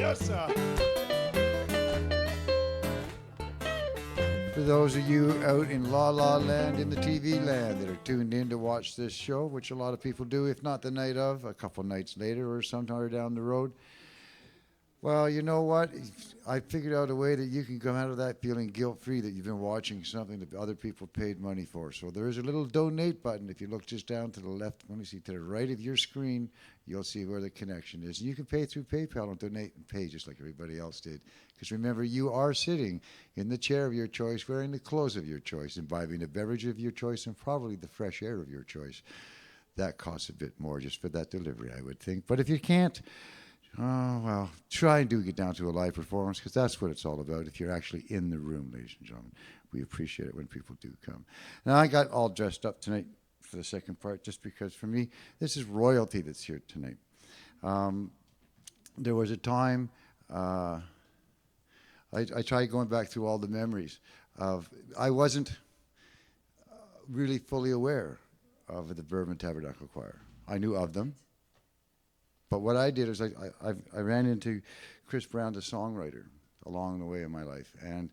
Yes, sir. For those of you out in La La Land, in the TV land, that are tuned in to watch this show, which a lot of people do, if not the night of, a couple nights later or sometime down the road. Well, you know what? I figured out a way that you can come out of that feeling guilt-free that you've been watching something that other people paid money for. So there is a little donate button. If you look just down to the left, let me see, to the right of your screen, you'll see where the connection is. And you can pay through PayPal and donate and pay just like everybody else did. Because remember, you are sitting in the chair of your choice, wearing the clothes of your choice, imbibing the beverage of your choice, and probably the fresh air of your choice. That costs a bit more just for that delivery, I would think. But if you can't, oh, well, try and do get down to a live performance, because that's what it's all about if you're actually in the room, ladies and gentlemen. We appreciate it when people do come. Now, I got all dressed up tonight for the second part, just because for me, this is royalty that's here tonight. There was a time, I tried going back through all the memories of, I wasn't really fully aware of the Bourbon Tabernacle Choir. I knew of them. But what I did is I ran into Chris Brown, the songwriter, along the way in my life. And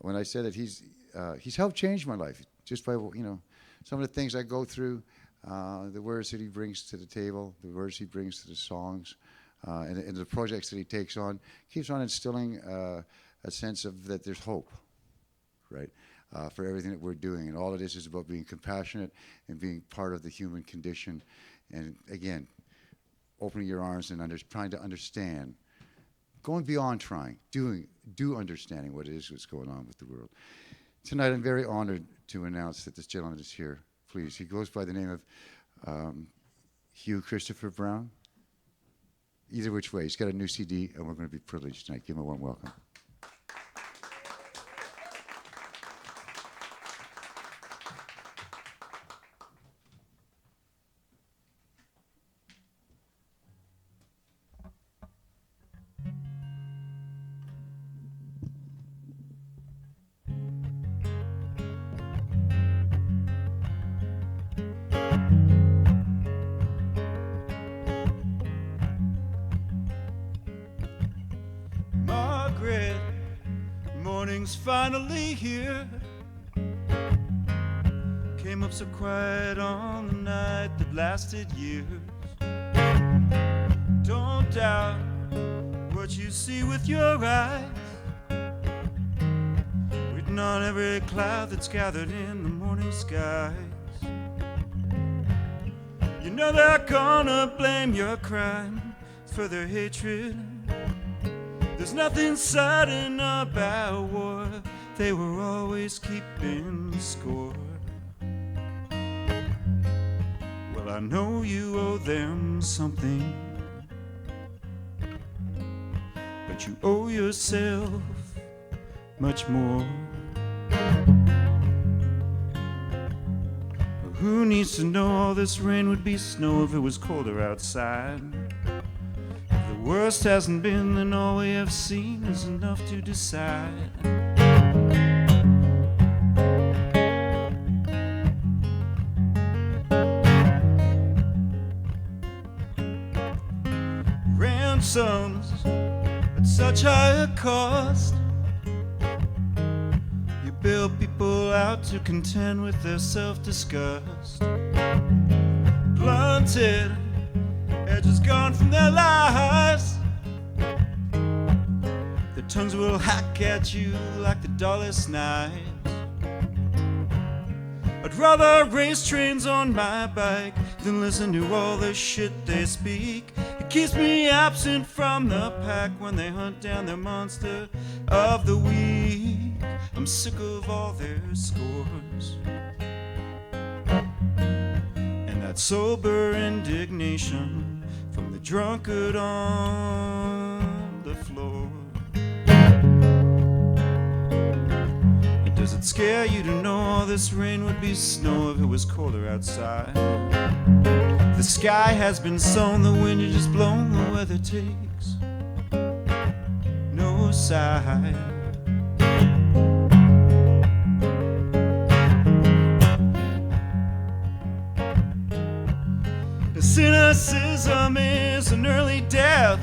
when I said that he's helped change my life just by, you know, some of the things I go through, the words that he brings to the table, the words he brings to the songs, and the projects that he takes on, keeps on instilling a sense of that there's hope, right, for everything that we're doing. And all it is about being compassionate and being part of the human condition. And again, opening your arms and trying to understand, going beyond trying, understanding what it is that's going on with the world. Tonight, I'm very honored to announce that this gentleman is here. Please, he goes by the name of Hugh Christopher Brown. Either which way, he's got a new CD, and we're going to be privileged tonight. Give him a warm welcome. Morning's finally here. Came up so quiet on the night that lasted years. Don't doubt what you see with your eyes, written on every cloud that's gathered in the morning skies. You know they're gonna blame your crime for their hatred. There's nothing sudden about war, they were always keeping score. Well, I know you owe them something, but you owe yourself much more. Who needs to know all this rain would be snow if it was colder outside? The worst hasn't been, then all we have seen is enough to decide. Ransoms at such high a cost, you bail people out to contend with their self-disgust. Blunted edges gone from their lives, their tongues will hack at you like the dullest knives. I'd rather race trains on my bike than listen to all the shit they speak. It keeps me absent from the pack when they hunt down their monster of the week. I'm sick of all their scores and that sober indignation from the drunkard on the floor. And does it scare you to know all this rain would be snow if it was colder outside? The sky has been sown, the wind is just blown, the weather takes no side. Cynicism is an early death.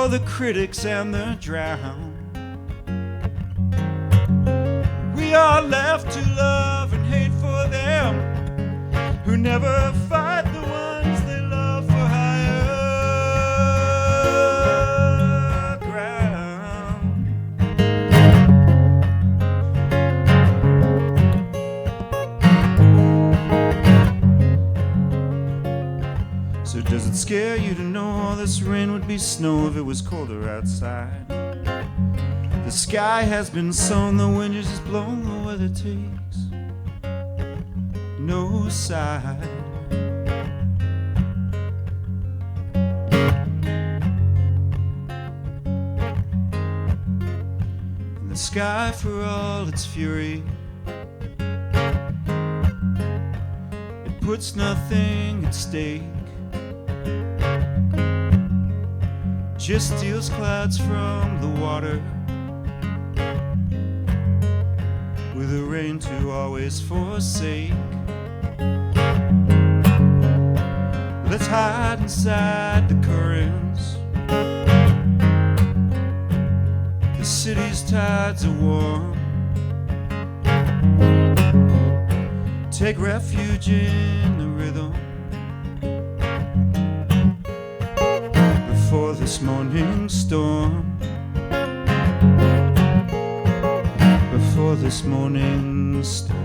for the critics and the drowned. We are left to love and hate for them who never fight the ones they love for higher ground. So does it scare you to know all this rain would be snow if it was colder outside? The sky has been sown, the wind is just blown, the weather takes no side. And the sky, for all its fury, it puts nothing at stake, just steals clouds from the water, with the rain to always forsake. Let's hide inside the currents. The city's tides are warm. Take refuge in the rhythm before this morning storm. Before this morning storm.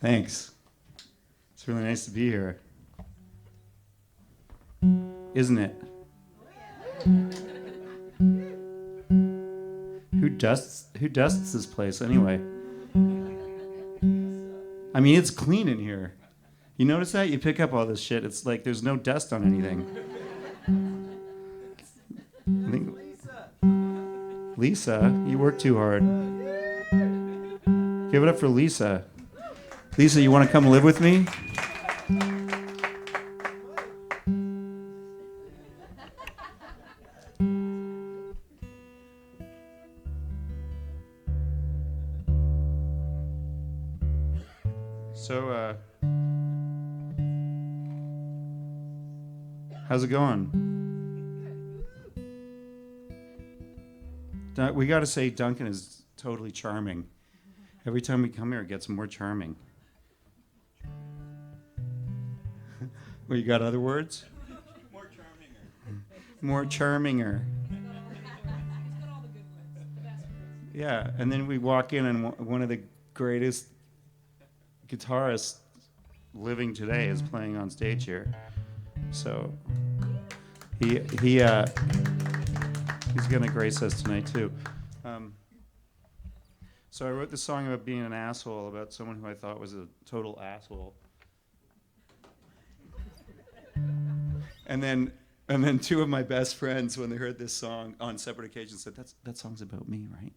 Thanks. It's really nice to be here. Isn't it? Who dusts this place anyway? I mean, it's clean in here. You notice that? You pick up all this shit. It's like there's no dust on anything. I think Lisa, you work too hard. Give it up for Lisa. Lisa, you want to come live with me? So, how's it going? We got to say Duncan is totally charming. Every time we come here, it gets more charming. Well, you got other words? More charminger. More charminger. Yeah, and then we walk in, and one of the greatest guitarists living today is playing on stage here. So he's gonna grace us tonight too. So I wrote this song about being an asshole, about someone who I thought was a total asshole. And then two of my best friends, when they heard this song on separate occasions, said, that song's about me, right?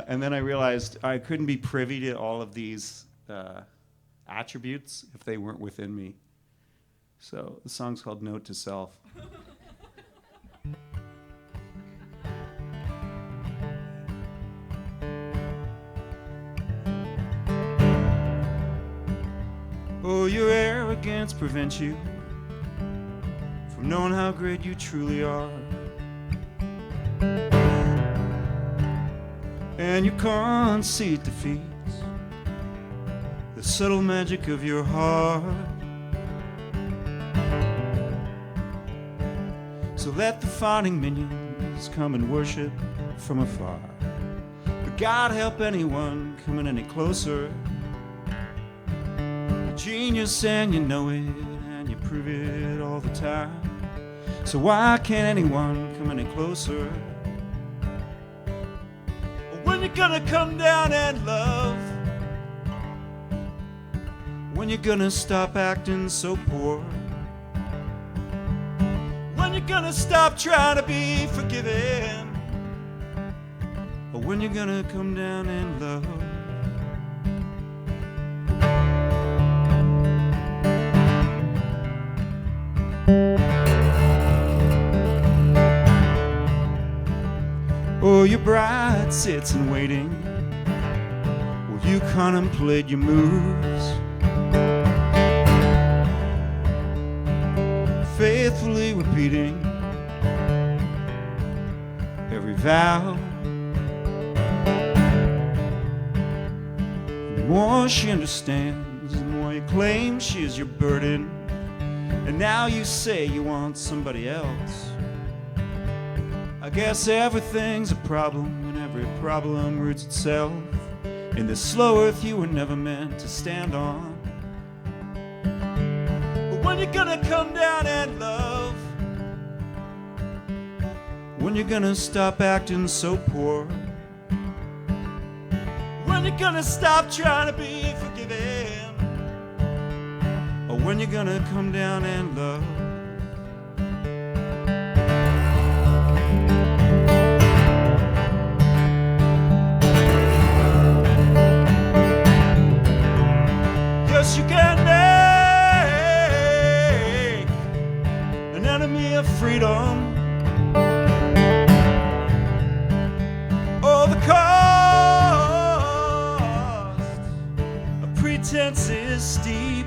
And then I realized I couldn't be privy to all of these attributes if they weren't within me. So the song's called Note to Self. Oh, your arrogance prevents you from knowing how great you truly are. And your conceit defeats the subtle magic of your heart. So let the fighting minions come and worship from afar. But God help anyone coming any closer. Genius, and you know it, and you prove it all the time. So why can't anyone come any closer? When you're gonna come down and love? When you're gonna stop acting so poor? When you're gonna stop trying to be forgiven? Or when you're gonna come down and love. Oh, your bride sits and waiting while you contemplate your moves, faithfully repeating every vow. The more she understands, the more you claim she is your burden. And now you say you want somebody else. I guess everything's a problem, and every problem roots itself in this slow earth you were never meant to stand on. But when you're gonna come down and love, when you're gonna stop acting so poor, when you're gonna stop trying to be forgiving, or when you're gonna come down and love. Yes, you can make an enemy of freedom. Oh, the cost of pretense is steep.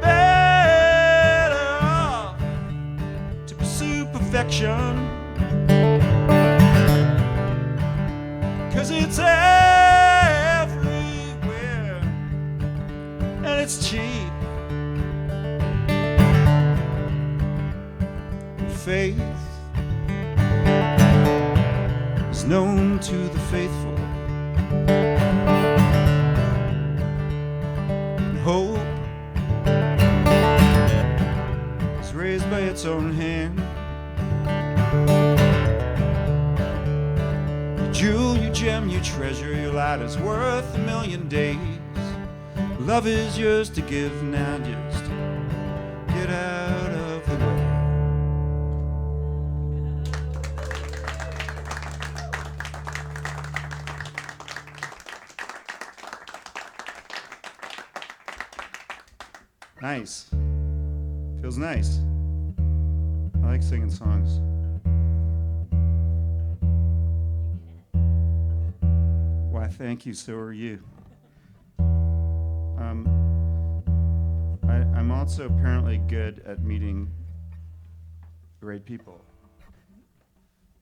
Better off to pursue perfection, 'cause it's everywhere and it's cheap. Faith is known to the faithful, and hope is raised by its own hand. You jewel, you gem, you treasure, your light is worth 1,000,000 days. Love is yours to give, now just get out of the way. Nice. Feels nice. I like singing songs. Why, thank you, so are you. I'm also apparently good at meeting great people.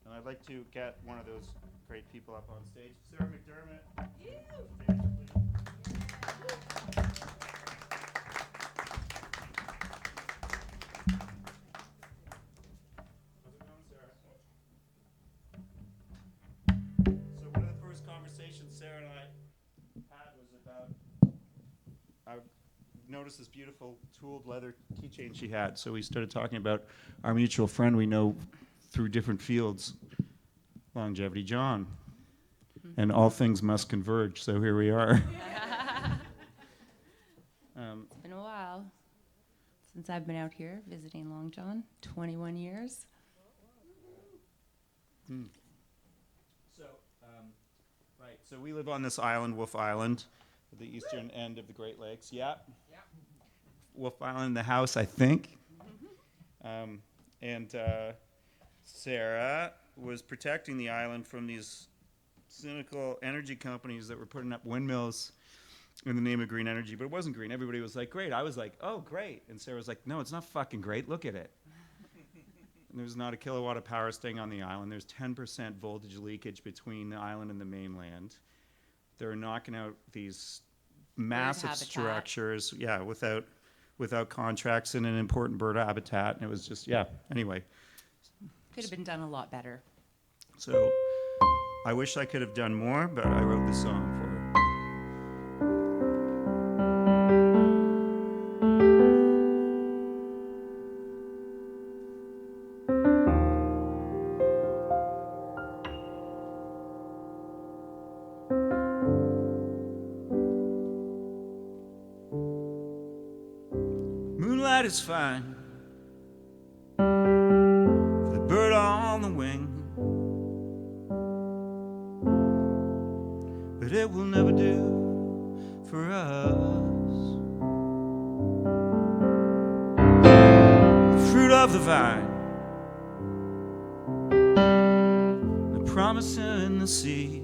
And I'd like to get one of those great people up on stage. Sarah McDermott. So one of the first conversations Sarah and I had was about, I noticed this beautiful tooled leather keychain she had. So we started talking about our mutual friend we know through different fields, Longevity John. And all things must converge, so here we are. It's been a while since I've been out here visiting Long John, 21 years. So we live on this island, Wolf Island, at the eastern end of the Great Lakes. Yeah. Wolf Island, the house, I think. And Sarah was protecting the island from these cynical energy companies that were putting up windmills in the name of green energy, but it wasn't green. Everybody was like, great. I was like, oh, great. And Sarah was like, no, it's not fucking great. Look at it. And there's not a kilowatt of power staying on the island. There's 10% voltage leakage between the island and the mainland. They're knocking out these massive habitat. structures, without contracts in an important bird habitat. And it was just, anyway. Could have been done a lot better. So I wish I could have done more, but I wrote this song for her. Moonlight is fine for the bird on the wing, but it will never do for us. The fruit of the vine, the promise in the seed,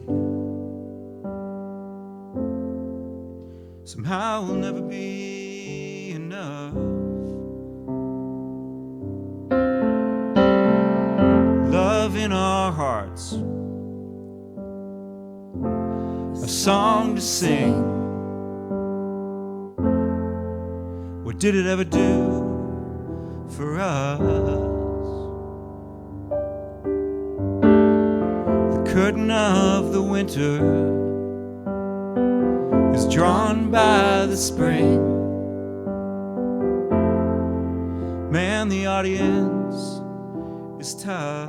somehow will never be enough. Love in our hearts, a song to sing. What did it ever do for us? The curtain of the winter is drawn by the spring. Man, the audience is tough.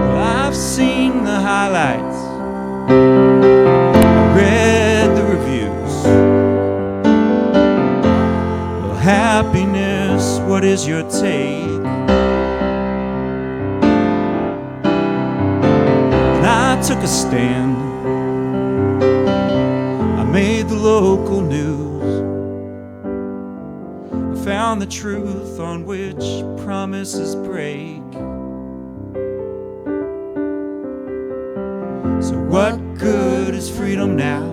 Well, I've seen the highlights, read the reviews. Well, happiness, what is your take? And I took a stand, I made the local news, found the truth on which promises break. So what good is freedom now,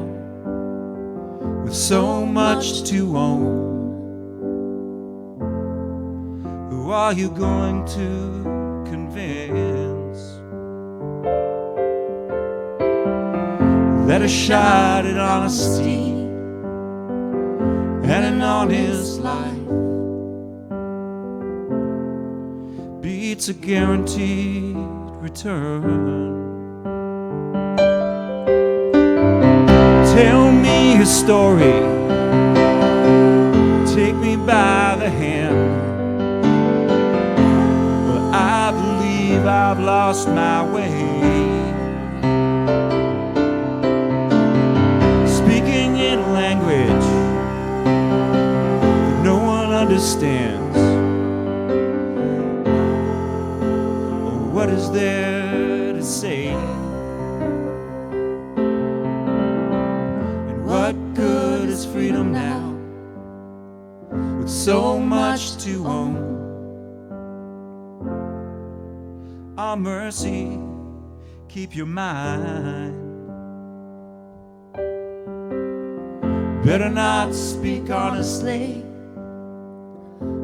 with so much to own? Who are you going to convince? Let a shot at honesty and an honest life beats a guaranteed return. Tell me a story, take me by the hand. Well, I believe I've lost my way, speaking in language that no one understands. What is there to say? And what good is freedom now, with so much to own? Our mercy, keep your mind. Better not speak honestly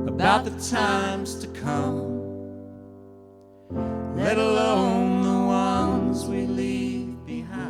about the times to come, let alone the ones we leave behind.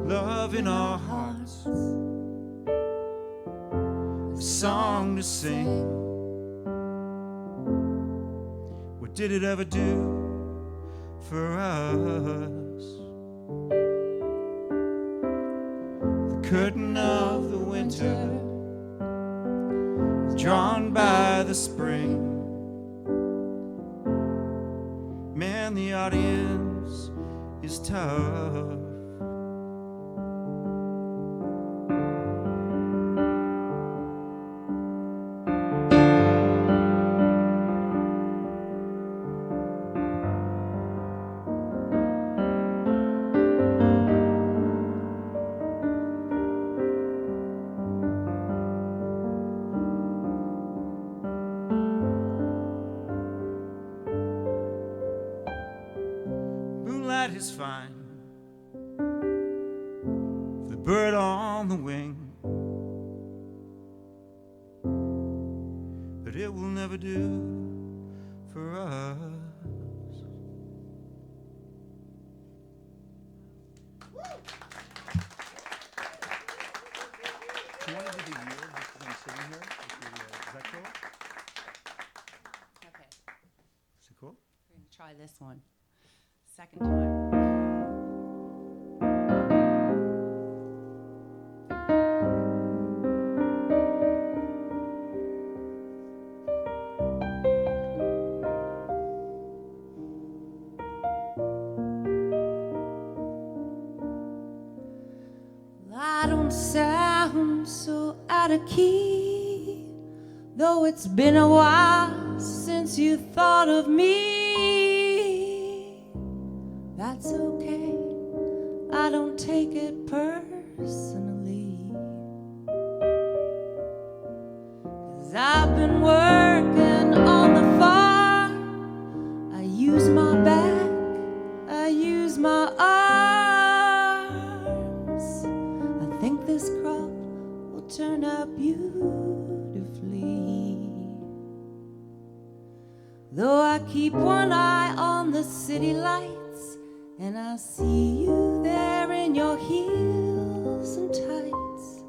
Love in our hearts, a song to sing. What did it ever do for us? The curtain of the winter is drawn by the spring. Man, the audience is tough. Moonlight is fine, the bird on the wing, but it will never do for us. you want to do the year just because I'm sitting here? Is that cool? Okay, Is it cool? we're gonna try this one. Second time. I don't sound so out of key, though it's been a while since you thought of me. That's okay, I don't take it personally, 'cause I've been working on the farm. I use my back, I use my arms. I think this crop will turn out beautifully. Though I keep one eye on the city lights, and I see you there in your heels and tights,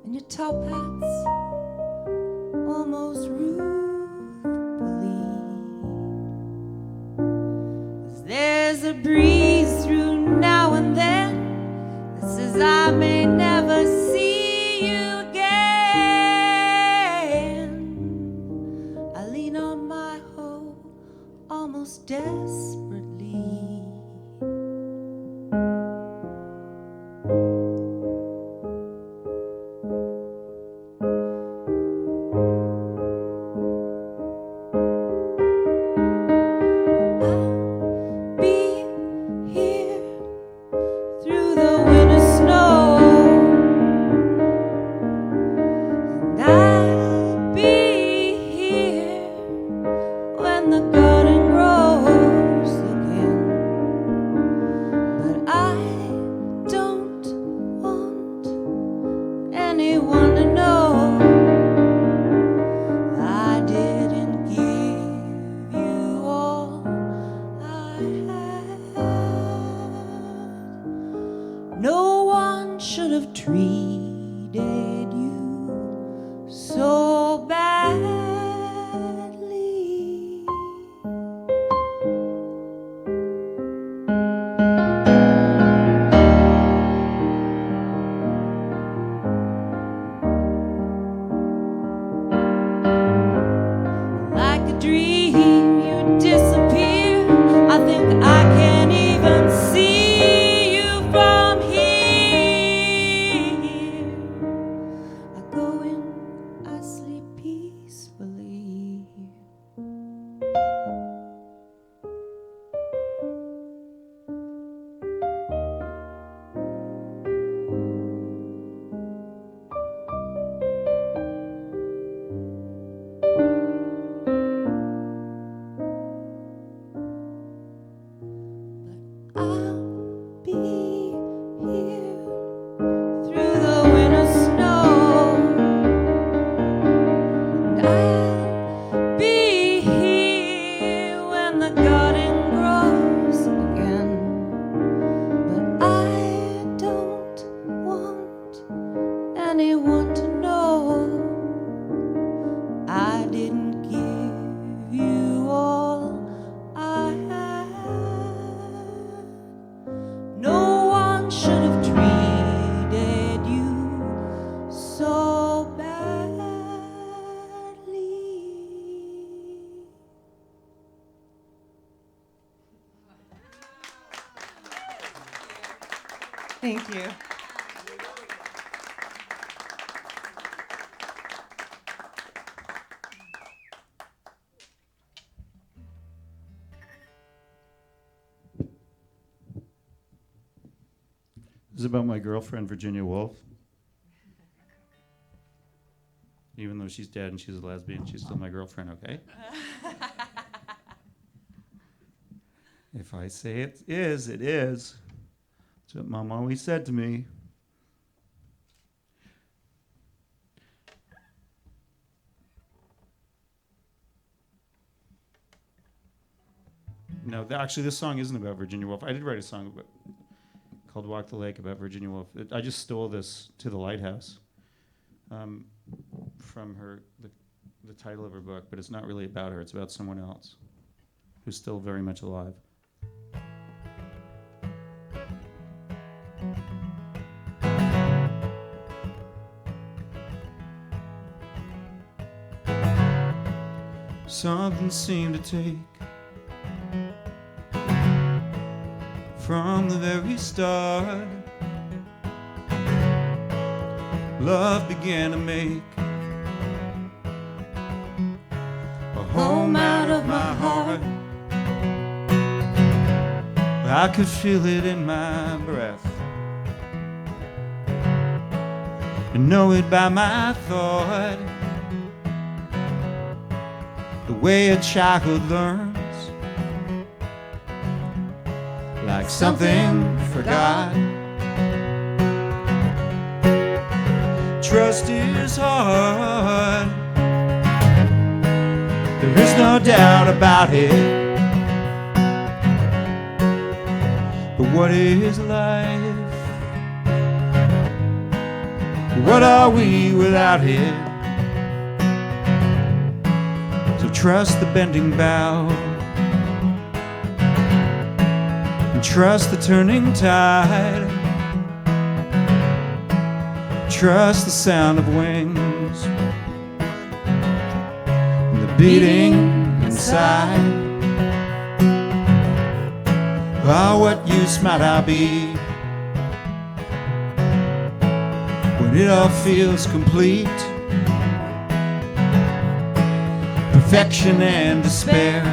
and your top hats almost ruefully. 'Cause there's a breeze through now and then that says I may never see you again. I lean on my hoe almost desperately. I'll be here through the winter snow, and I'll be here when the garden grows again. But I don't want anyone to know I didn't give you all I had. No one should have treated you so badly. Like a dream, you disappear. I think I can't even see you from here. I go in, I sleep peacefully. I'll be here through the winter snow, and I'll be here when the garden grows again. But I don't want anyone to know I didn't give you all I had. No one should have treated you so badly. Thank you. This is about my girlfriend, Virginia Woolf. Even though she's dead and she's a lesbian, she's still my girlfriend, okay? If I say it is, it is. That's what Mom always said to me. No, actually, this song isn't about Virginia Woolf. I did write a song called Walk the Lake about Virginia Woolf. I just stole this to the Lighthouse. from the title of her book, but it's not really about her. It's about someone else who's still very much alive. Something seemed to take from the very start. Love began to make a home out of my heart. I could feel it in my breath and know it by my thought. The way a child learns, like something forgot. Trust is hard, there is no doubt about it. But what is life? What are we without it? So trust the bending bough, and trust the turning tide. Trust the sound of wings and the beating inside. Ah, what use might I be when it all feels complete? Perfection and despair,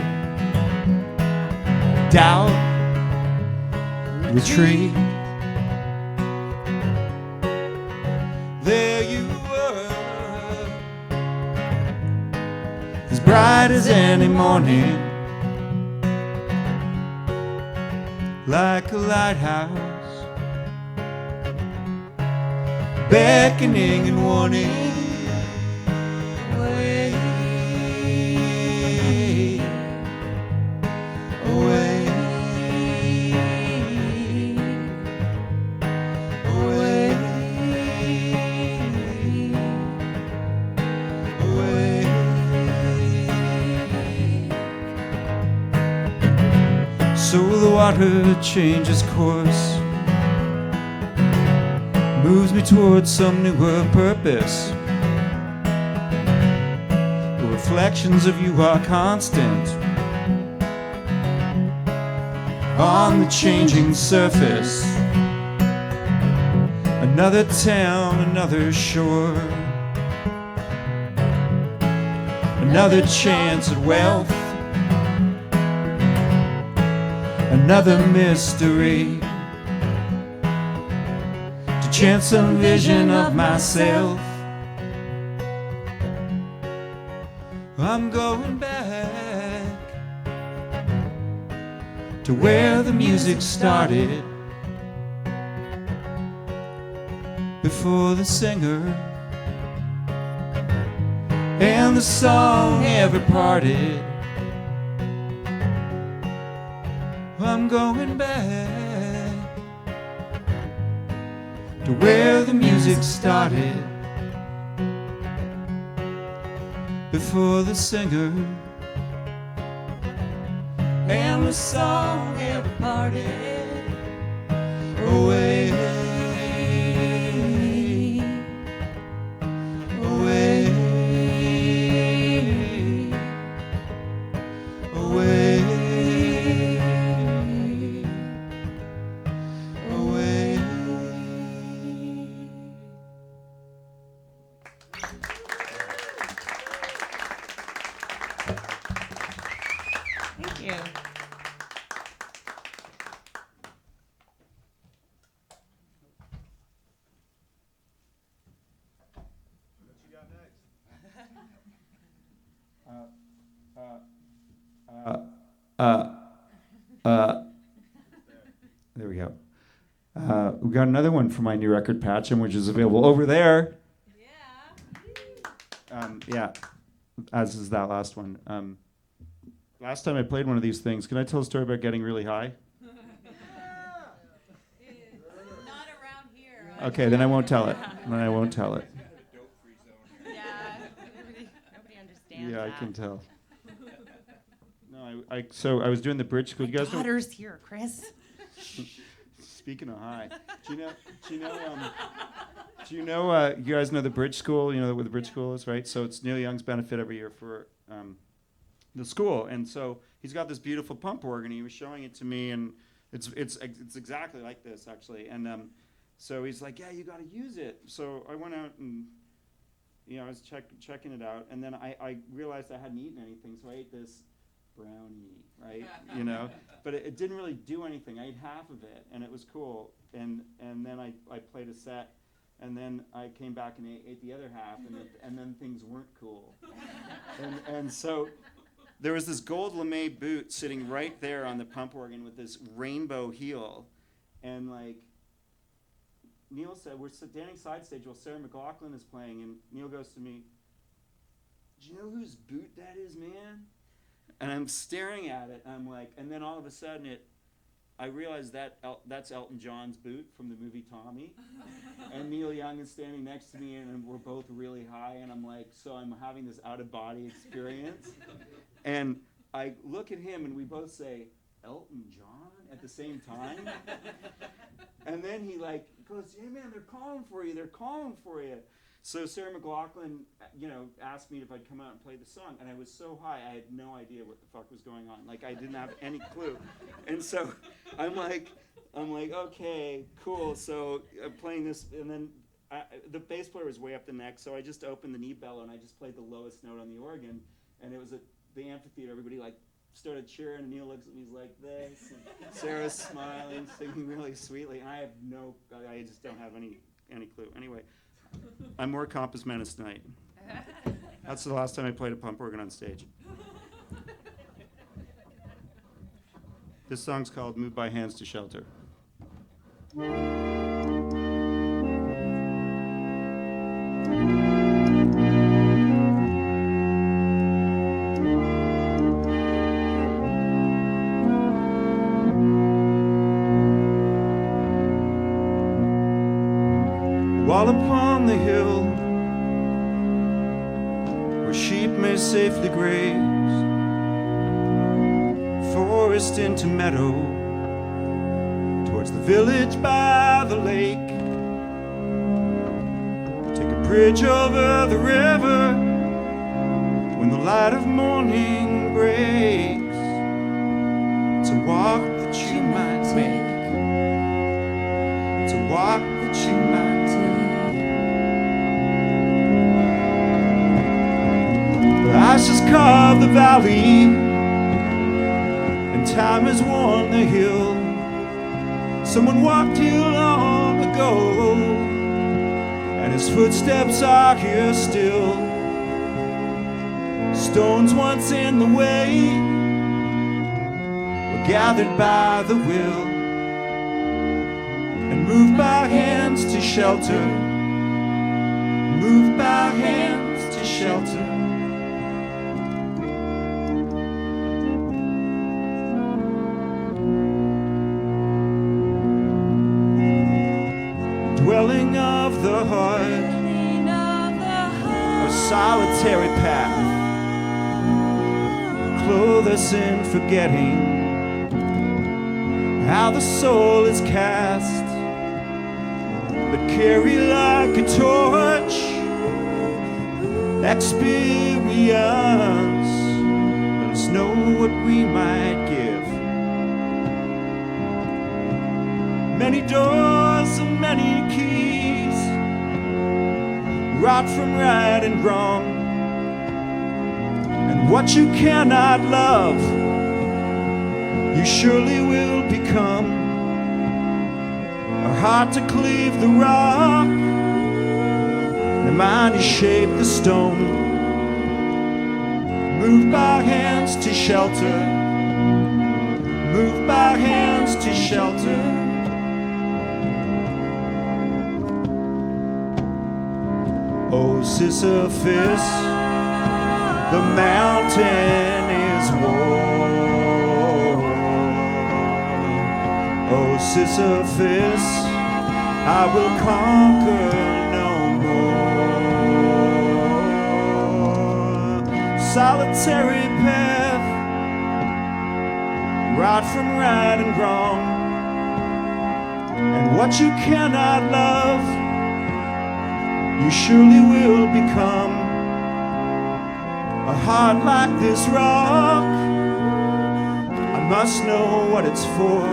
doubt, retreat. There you were, as bright as any morning, like a lighthouse, beckoning and warning. Away, away, away, away. So the water changes course, moves me towards some newer purpose. The reflections of you are constant on the changing surface. Another town, another shore, another chance at wealth, another mystery, to chance some vision of myself. I'm going back to where the music started, before the singer and the song ever parted. I'm going back to where the music started, before the singer and the song ever parted. Away, away, away, away. Thank you. There we go. We got another one for my new record, Patchin', which is available over there. Yeah, as is that last one. Last time I played one of these things, can I tell a story about getting really high? Not around here. Okay, then I won't tell it. Then I won't tell it. understand Yeah, I that. can tell. No, so I was doing the bridge school. You guys know, Daughter's here, Chris. speaking of high, do you guys know the bridge school? You know where the bridge school is, right? So it's Neil Young's benefit every year for the school, and so he's got this beautiful pump organ. He was showing it to me, and it's exactly like this actually. And so he's like, "Yeah, you got to use it." So I went out and I was checking it out, and then I realized I hadn't eaten anything, so I ate this brownie, right? But it didn't really do anything. I ate half of it, and it was cool. And then I played a set, and then I came back and ate the other half, and then things weren't cool. And so there was this gold lame boot sitting right there on the pump organ with this rainbow heel, and like Neil said, we're standing side stage while Sarah McLachlan is playing, and Neil goes to me, "Do you know whose boot that is, man?" And I'm staring at it, and I'm like, and then all of a sudden I realized that's Elton John's boot from the movie Tommy, and Neil Young is standing next to me, and we're both really high, and I'm like, so I'm having this out-of-body experience, and I look at him, and we both say, "Elton John?" at the same time, and then he goes, "Hey man, they're calling for you." So Sarah McLachlan, asked me if I'd come out and play the song, and I was so high, I had no idea what the fuck was going on. Like, I didn't have any clue. And so I'm like, okay, cool. So I'm playing this, and then the bass player was way up the neck, so I just opened the knee bellow, and I just played the lowest note on the organ, and it was at the amphitheater. Everybody, started cheering, and Neil looks at me, he's like this, and Sarah's smiling, singing really sweetly, and I just don't have any clue. Anyway, I'm more compass menace tonight. That's the last time I played a pump organ on stage. This song's called "Move by Hands to Shelter." While upon the hill where sheep may safely graze, forest into meadow, towards the village by the lake, take a bridge over the river when the light of morning breaks. It's a walk that you might make. It's a walk that you might take. The ashes carve the valley, and time has worn the hill. Someone walked here long ago, and his footsteps are here still. Stones once in the way were gathered by the will, and moved by hands to shelter, moved by hands to shelter. Dwelling of the heart, a solitary path, clothe us in forgetting how the soul is cast, but carry like a torch experience. Let us know what we might give. Many doors and many keys, wrought from right and wrong, and what you cannot love, you surely will become. A heart to cleave the rock, and a mind to shape the stone. Moved by hands to shelter, moved by hands to shelter. Oh, Sisyphus, the mountain is warm. Oh, Sisyphus, I will conquer no more. solitary path, right from right and wrong, and what you cannot love, you surely will become. A heart like this rock, I must know what it's for.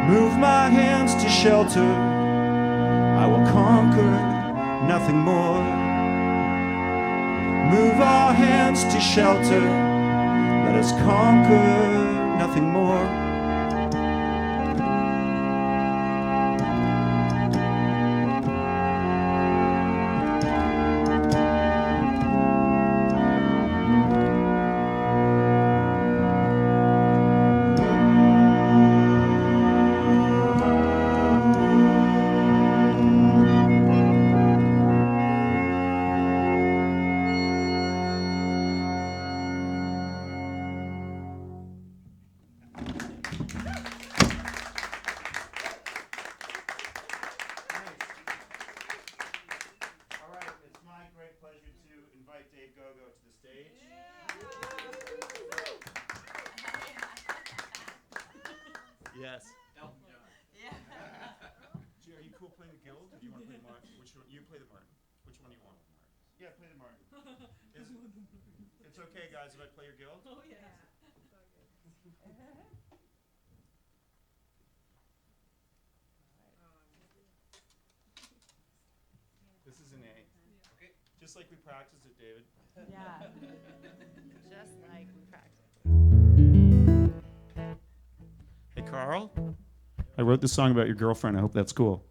Move my hands to shelter, I will conquer nothing more. Move our hands to shelter, let us conquer nothing more. Yes. Yeah. Are you cool playing the guild, or do you want to play Martin? Which one? You play the Martin. Which one do you want? Yeah, play the Martin. It's okay, guys, if I play your guild? Oh, yeah. This is an A. Okay. Just like we practiced it, David. Yeah. Just like we practiced. Hey, Carl. I wrote this song about your girlfriend. I hope that's cool.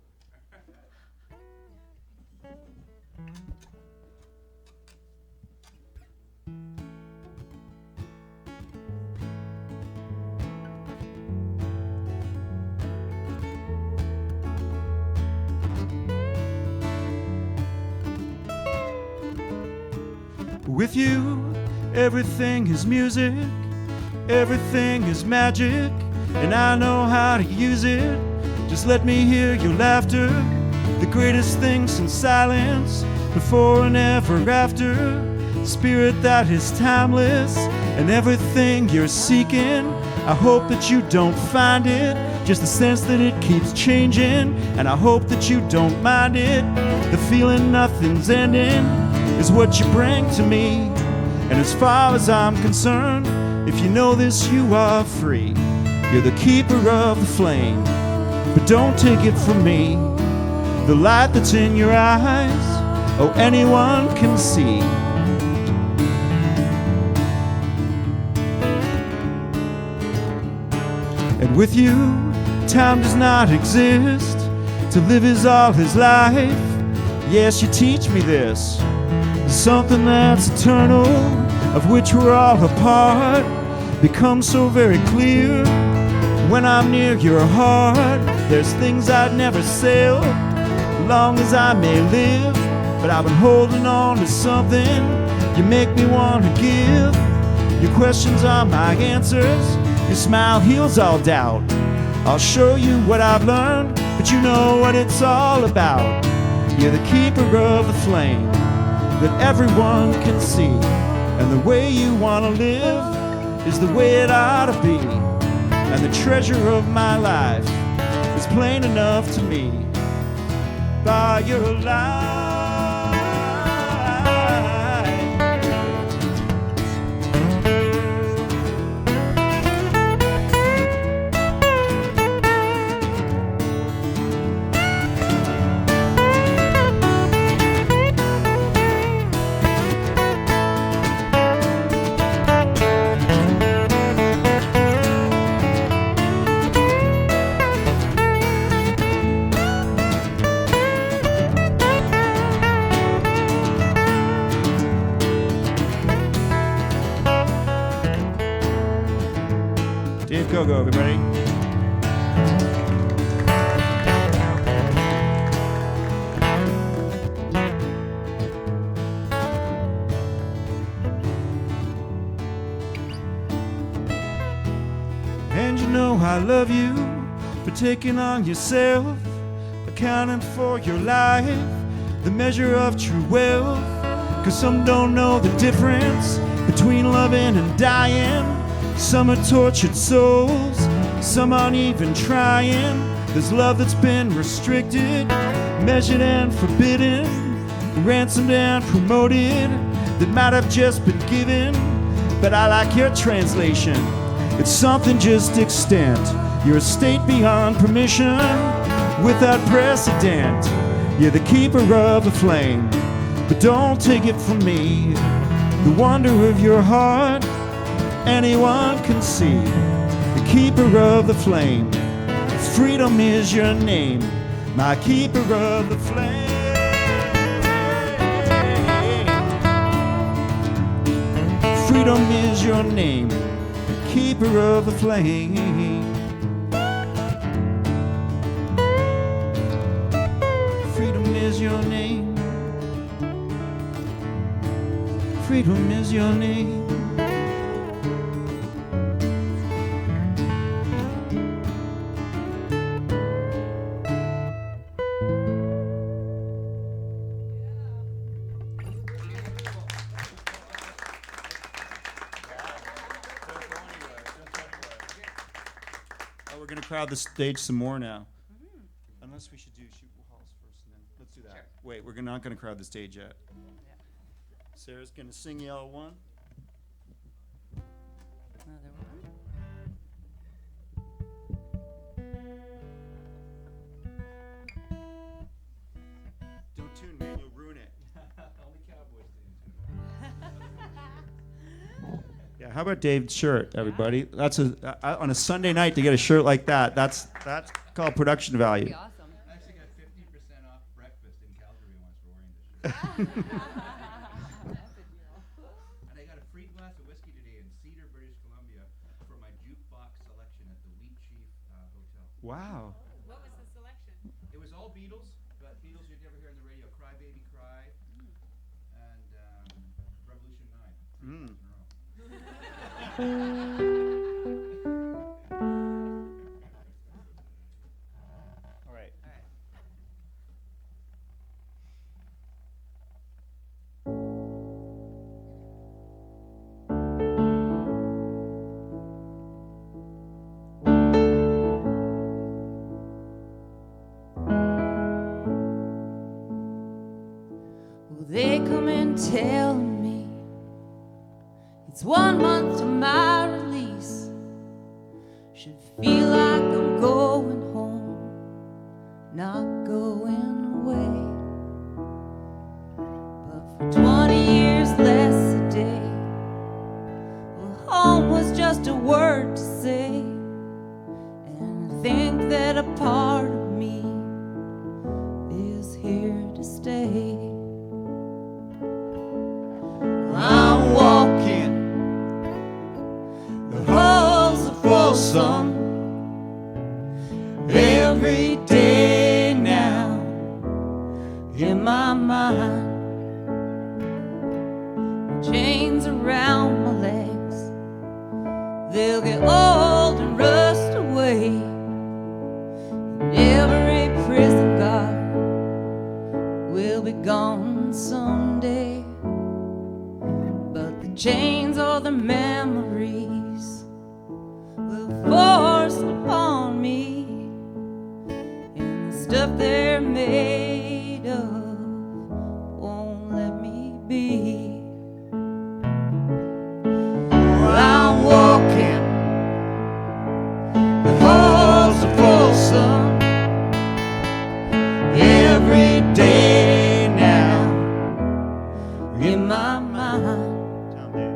With you, everything is music, everything is magic, and I know how to use it. Just let me hear your laughter, the greatest thing since silence, before and ever after. Spirit that is timeless, and everything you're seeking, I hope that you don't find it, just the sense that it keeps changing, and I hope that you don't mind it. The feeling nothing's ending is what you bring to me, and as far as I'm concerned, if you know this, you are free. You're the keeper of the flame, but don't take it from me. The light that's in your eyes, oh, anyone can see. And with you, time does not exist. To live is all his life. Yes, you teach me this, something that's eternal, of which we're all a part, becomes so very clear when I'm near your heart. There's things I'd never say, long as I may live, but I've been holding on to something you make me want to give. Your questions are my answers, your smile heals all doubt. I'll show you what I've learned, but you know what it's all about. You're the keeper of the flame that everyone can see, and the way you want to live is the way it ought to be, and the treasure of my life is plain enough to me. By your light, go, everybody. And you know I love you for taking on yourself, accounting for your life, the measure of true wealth, 'cause some don't know the difference between loving and dying. Some are tortured souls, some aren't even trying. There's love that's been restricted, measured and forbidden, ransomed and promoted, that might have just been given. But I like your translation. It's something just extant. You're a state beyond permission, without precedent. You're the keeper of the flame, but don't take it from me. The wonder of your heart, anyone can see. The keeper of the flame, freedom is your name. My keeper of the flame. Freedom is your name, keeper of the flame. Freedom is your name. Freedom is your name. We're going to crowd the stage some more now. Unless we should do shoot halls first, and then let's do that. Sure. Wait, we're not going to crowd the stage yet. Sarah's going to sing yell one. Another one. Don't tune, man, you'll ruin it. Only cowboys Yeah, how about Dave's shirt, everybody? That's on a Sunday night to get a shirt like that. That's called production value. Be awesome. I actually got 50% off breakfast in Calgary once for wearing this shirt. And I got a free glass of whiskey today in Cedar, British Columbia for my jukebox selection at the Wheat Chief Hotel. Wow. What was the selection? It was all Beatles, but Beatles you'd never hear on the radio. Cry Baby Cry and Revolution 9. 3 times in a row. All right. Well, they come and tell me it's 1 month to my release. Should feel like I'm going home, not going away. But for 20 years less a day, well, home was just a word to say. And I think that a part of me is here to stay. I'm walking the halls of Folsom every day now in my mind. Chains around my legs, they'll get old and rust away. And every prison guard will be gone someday. But the chains or the memories will force upon me, and the stuff they're made of won't let me be. I'm walking the halls of Folsom every day now in my mind. Down there.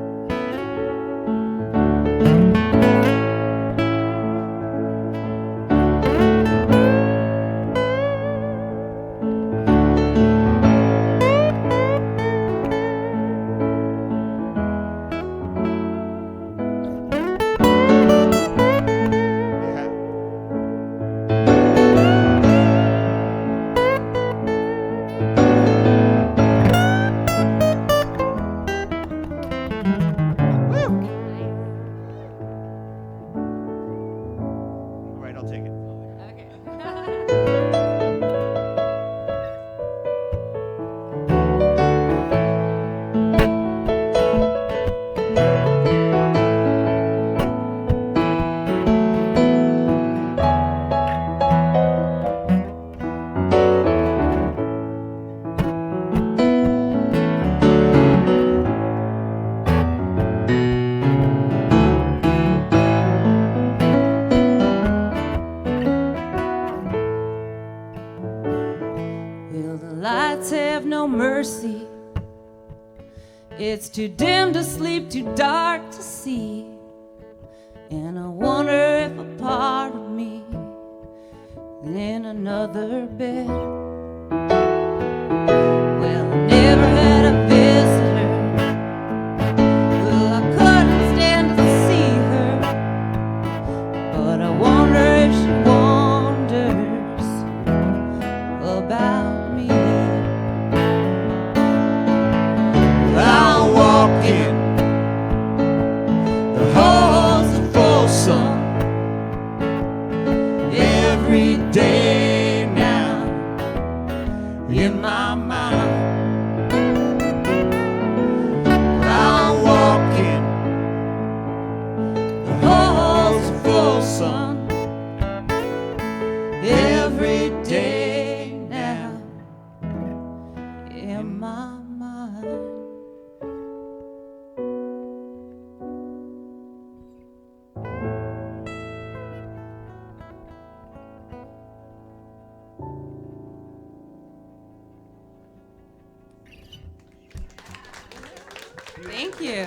mercy. It's too dim to sleep, too dark to see. And I wonder if a part of me is in another bed. Well, I never had a visitor. Well, I couldn't stand to see her. But I wonder if she wonders about me. I'll walk in the halls of Folsom every day now in my mind. I'll walk in the halls of Folsom every day now In my mind. Thank you.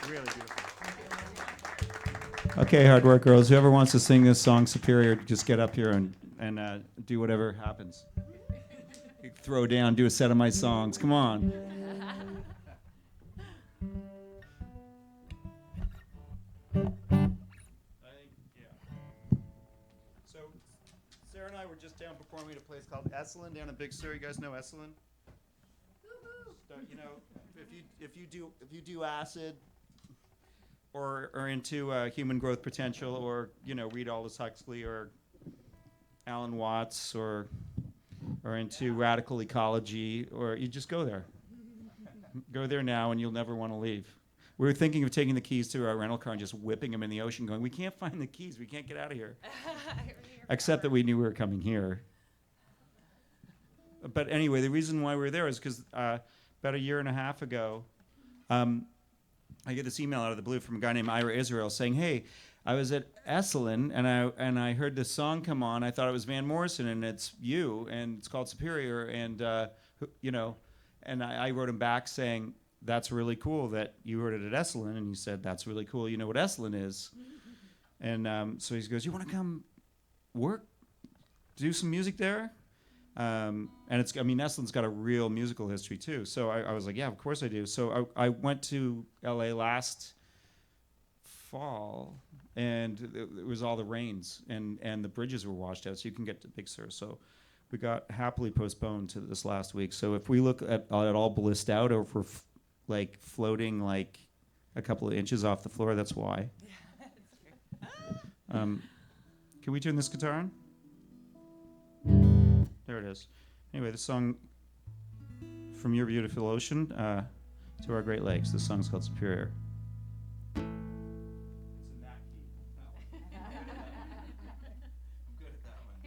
Really beautiful. Okay, hard work girls. Whoever wants to sing this song Superior, just get up here and do whatever happens. Throw down, do a set of my songs. Come on. So, Sarah and I were just down performing at a place called Esalen down in Big Sur. You guys know Esalen? You know, if you do acid or into human growth potential, or read Aldous Huxley or Alan Watts, or into radical ecology, or you just go there. Go there now, and you'll never want to leave. We were thinking of taking the keys to our rental car and just whipping them in the ocean, going, "We can't find the keys. We can't get out of here." Except that we knew we were coming here. But anyway, the reason why we were there is because about a year and a half ago, I get this email out of the blue from a guy named Ira Israel saying, "Hey, I was at Esalen and I heard this song come on. I thought it was Van Morrison, and it's you, and it's called Superior, and and I wrote him back saying, that's really cool that you heard it at Esalen, and he said, that's really cool. You know what Esalen is?" And so he goes, "You want to come work, do some music there?" And Eslen's got a real musical history too. So I was like, yeah, of course I do. So I went to LA last fall, and it was all the rains, and the bridges were washed out, so you can get to Big Sur. So we got happily postponed to this last week. So if we look at all blissed out, or if we're floating like a couple of inches off the floor, that's why. Can we turn this guitar on? There it is. Anyway, this song, From Your Beautiful Ocean to Our Great Lakes. This song's called Superior. It's in that key. I'm good at that one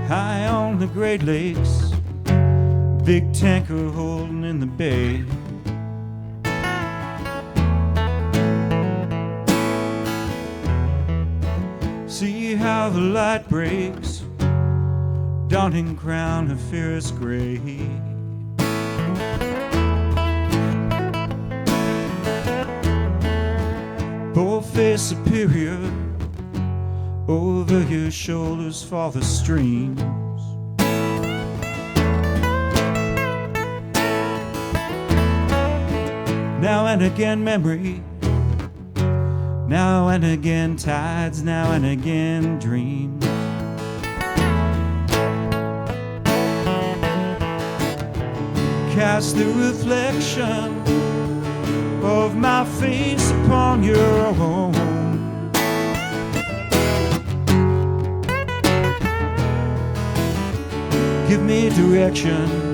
now. High on the Great Lakes, big tanker holding in the bay. See how the light breaks, daunting crown of fierce gray. Bold-faced Superior, over your shoulders fall the streams. Now and again memory, now and again tides, now and again dreams. Cast the reflection of my face upon your own. Give me direction,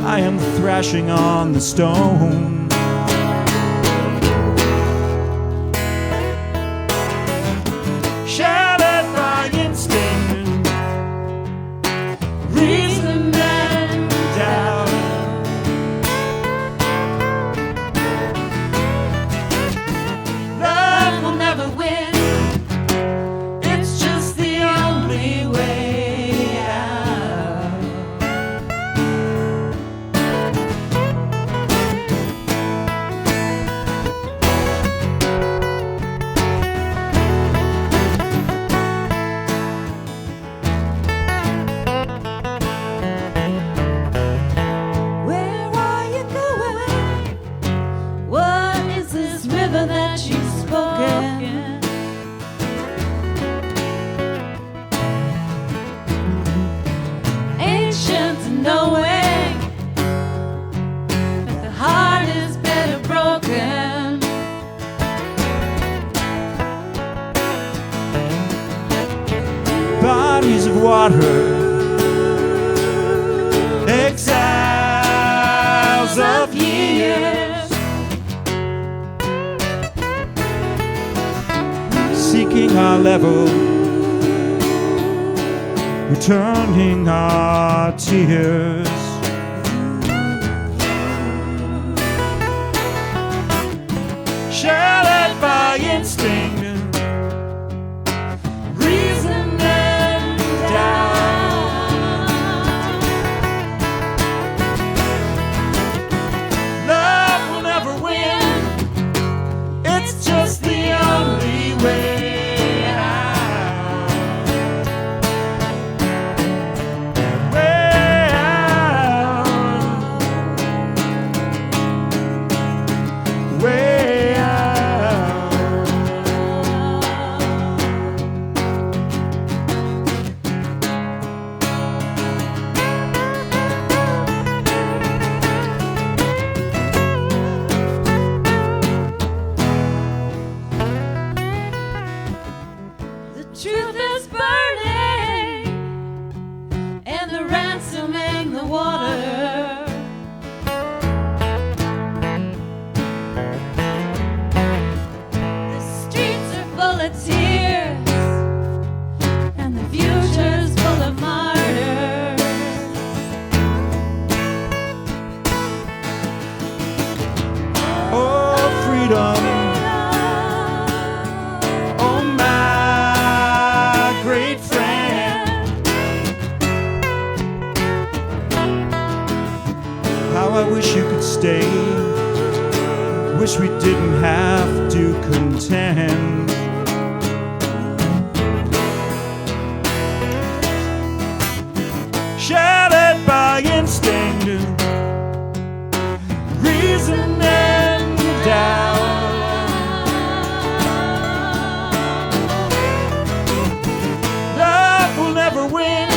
I am thrashing on the stone. Shattered by instinct, reason and doubt. water. Exiles of years, seeking our level, returning our tears. Shattered by instinct, reason and doubt. Love will never win, it's just the only way out. Way out. Way out. The truth is burning, and the ransoming the water. The streets are full of tears, and the future's full of martyrs. Oh, freedom. Oh, my great friend. How I wish you could stay. Wish we didn't have to contend. Shattered by instinct, reason and doubt. Love will never win,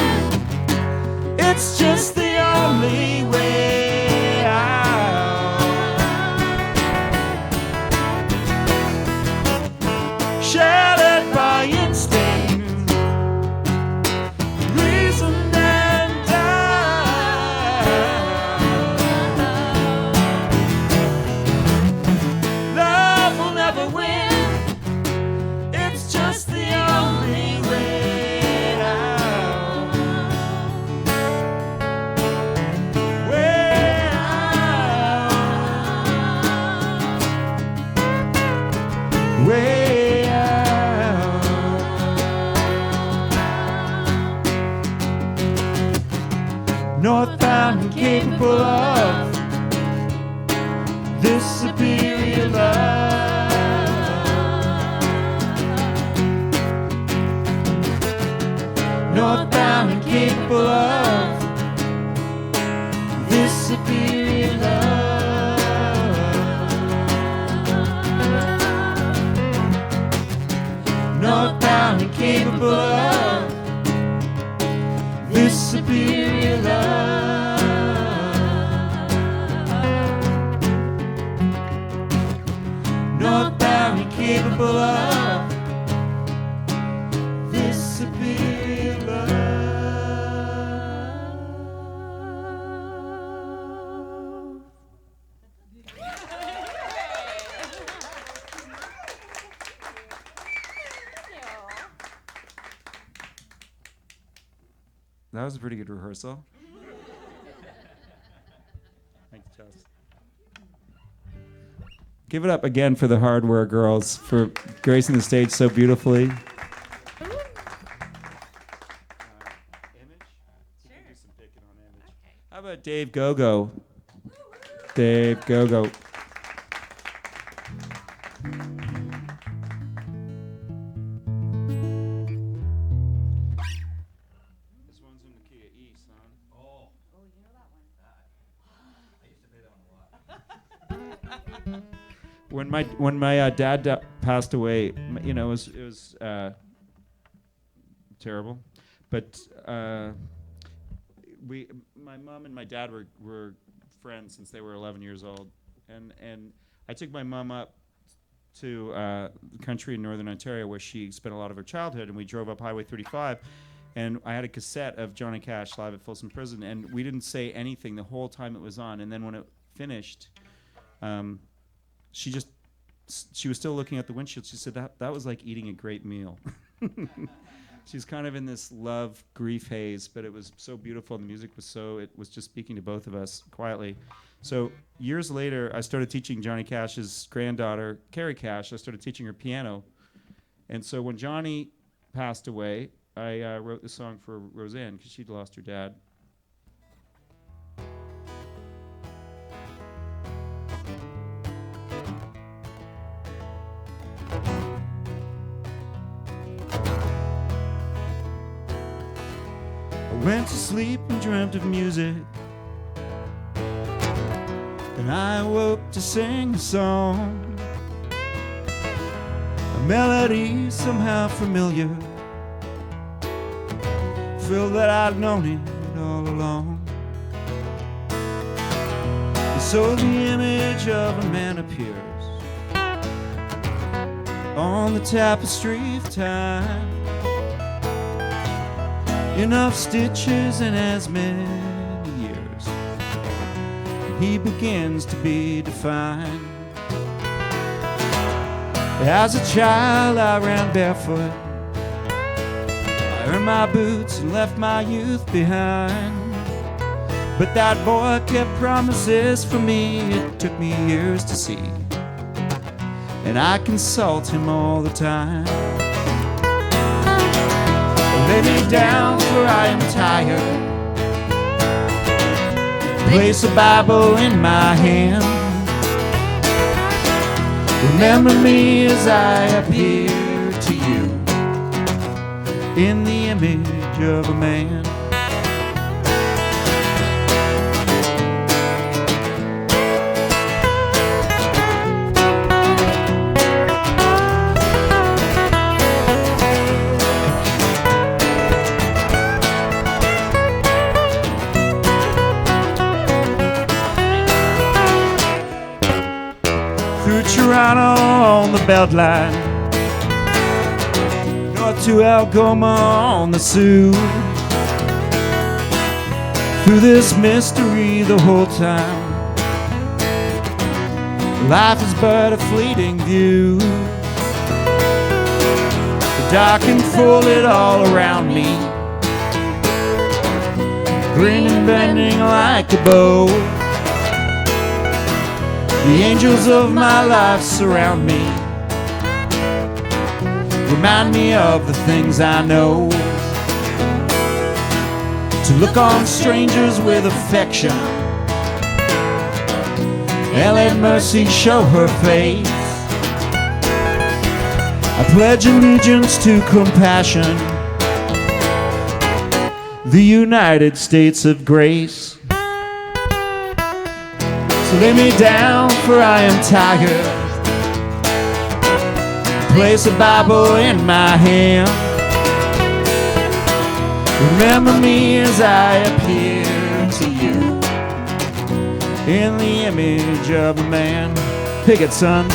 it's just the only way out. Shattered by instinct, reason and doubt. Love will never win, it's just the only way out. Way out. Way out. Northbound and capable of this superior love. Northbound and capable of this superior love. Northbound and capable of this superior love. Northbound and capable of this superior love. That was a pretty good rehearsal. Thanks, Jess. Give it up again for the Hardware Girls for gracing the stage so beautifully. Image? You can do some picking on Image. How about Dave Gogo? Dave Gogo. This one's in the key of E, son. Oh, Oh, you know that one. I used to play that one a lot. When my dad passed away, you know, it was terrible, but my mom and my dad were friends since they were 11 years old, and I took my mom up to the country in northern Ontario where she spent a lot of her childhood, and we drove up Highway 35, And I had a cassette of Johnny Cash live at Folsom Prison, and we didn't say anything the whole time it was on. And then when it finished, she was still looking at the windshield. She said that was like eating a great meal. She's kind of in this love grief haze, but it was so beautiful. The music was it was just speaking to both of us quietly. So years later, I started teaching Johnny Cash's granddaughter, Carrie Cash. I started teaching her piano. And so when Johnny passed away, I wrote this song for Roseanne because she'd lost her dad. I went to sleep and dreamt of music, and I woke to sing a song, a melody somehow familiar, felt that I'd known it all along. And so the image of a man appears on the tapestry of time. Enough stitches in as many years, and he begins to be defined. As a child I ran barefoot, I earned my boots and left my youth behind. But that boy kept promises for me, it took me years to see, and I consult him all the time. Lay me down for I am tired, place a Bible in my hand. Remember me as I appear to you in the image of a man. Toronto on the Beltline, north to Algoma on the Sioux. Through this mystery the whole time, life is but a fleeting view. The dark enfolded all around me, green and bending like a bow. The angels of my life surround me, remind me of the things I know. To look on strangers with affection and let mercy show her face. I pledge allegiance to compassion, the United States of Grace. So lay me down for I am tired, place a Bible in my hand. Remember me as I appear to you in the image of a man. Pick it, son.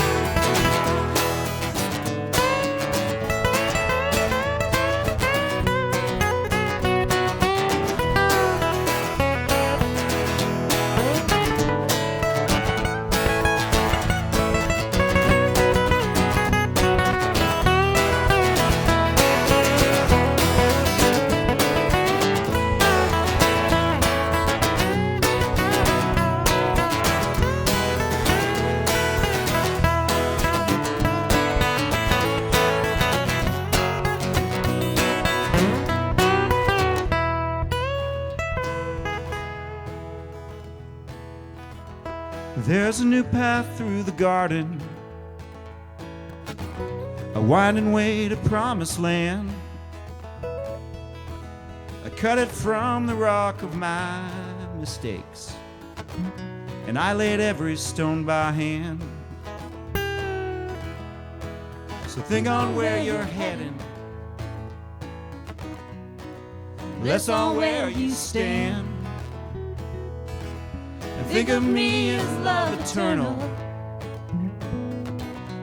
There's a new path through the garden, a winding way to promised land. I cut it from the rock of my mistakes, and I laid every stone by hand. So think on where you're heading, less on where you stand. Think of me as love eternal,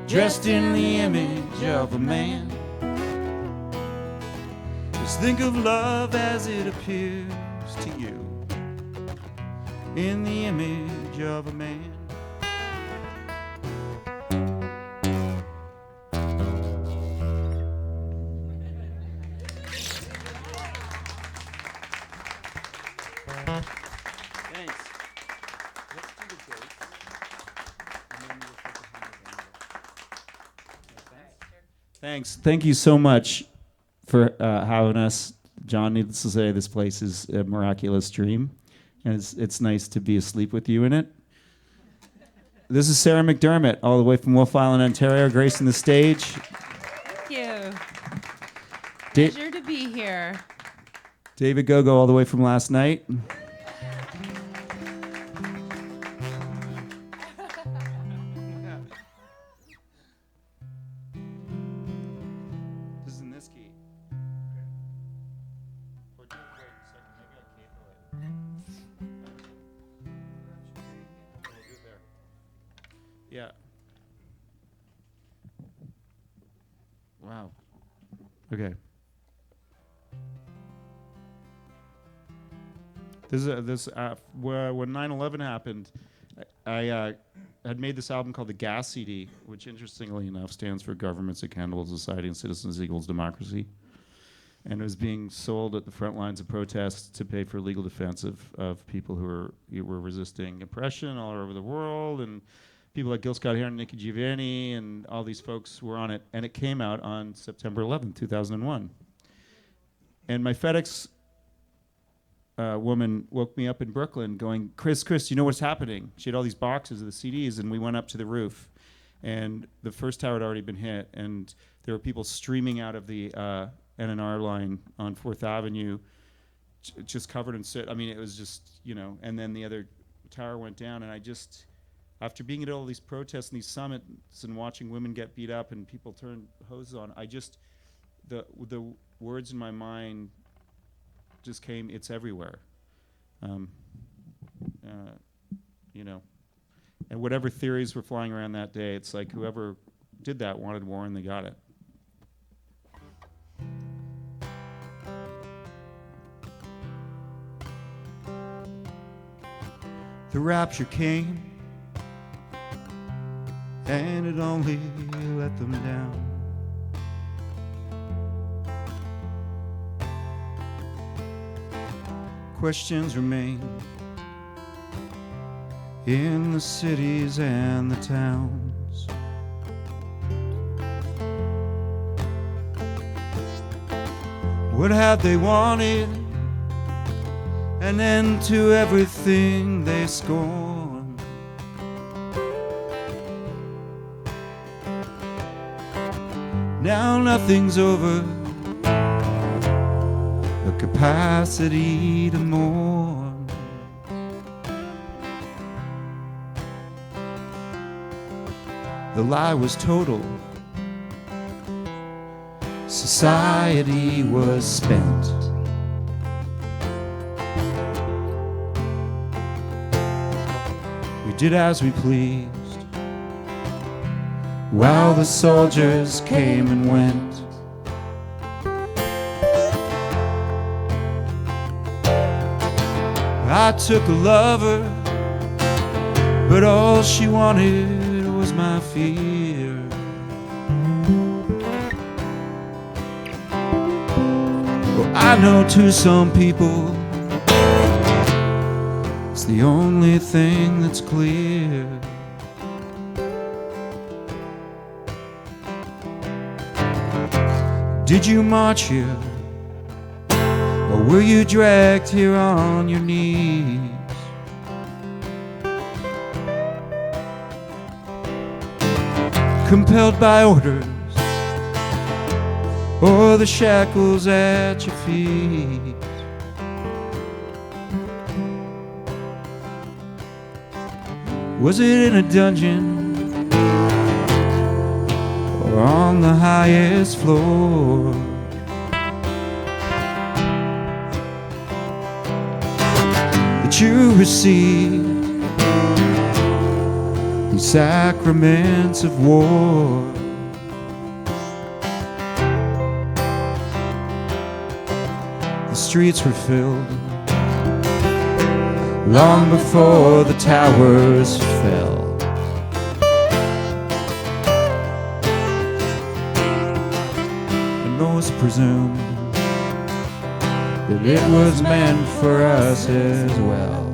dressed in the image of a man. Just think of love as it appears to you in the image of a man. Thanks. Let's do the dates, and then we'll take the hand. Thanks. Thank you so much for having us. John, needless to say, this place is a miraculous dream, and it's nice to be asleep with you in it. This is Sarah McDermott, all the way from Wolf Island, Ontario, gracing the stage. Thank you. Da- Pleasure to be here. David Gogo, all the way from last night. This is in this key. Yeah. Wow. Okay. When 9/11 happened, I had made this album called the Gas CD, which interestingly enough stands for Governments Accountable Society and Citizens Equals Democracy. And it was being sold at the front lines of protests to pay for legal defense of people who were resisting oppression all over the world, and people like Gil Scott-Heron and Nikki Giovanni and all these folks were on it. And it came out on September 11th, 2001. And my FedEx woman woke me up in Brooklyn going, Chris, you know what's happening? She had all these boxes of the CDs, and we went up to the roof. And the first tower had already been hit, and there were people streaming out of the NNR line on 4th Avenue, just covered in soot. I mean, it was just, and then the other tower went down, and I just, after being at all these protests and these summits and watching women get beat up and people turn hoses on, the words in my mind just came, it's everywhere. And whatever theories were flying around that day, it's like whoever did that wanted war and they got it. The rapture came, and it only let them down. Questions remain in the cities and the towns. What had they wanted? An end to everything they scorn. Now nothing's over, a capacity to mourn. The lie was total, society was spent. We did as we pleased, while the soldiers came and went. I took a lover, but all she wanted was my fear. Well, I know to some people it's the only thing that's clear. Did you march here, or were you dragged here on your knees? Compelled by orders, or the shackles at your feet? Was it in a dungeon, or on the highest floor? That you received the sacraments of war? streets were filled long before the towers fell. And most presumed that it was meant for us as well.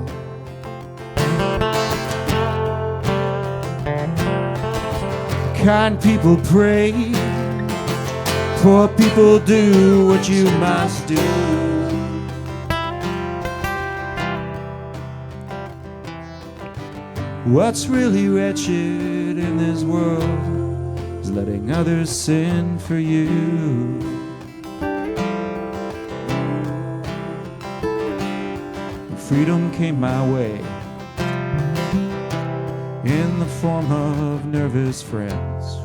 Kind people pray, poor people do what you must do. What's really wretched in this world is letting others sin for you. Freedom came my way in the form of nervous friends.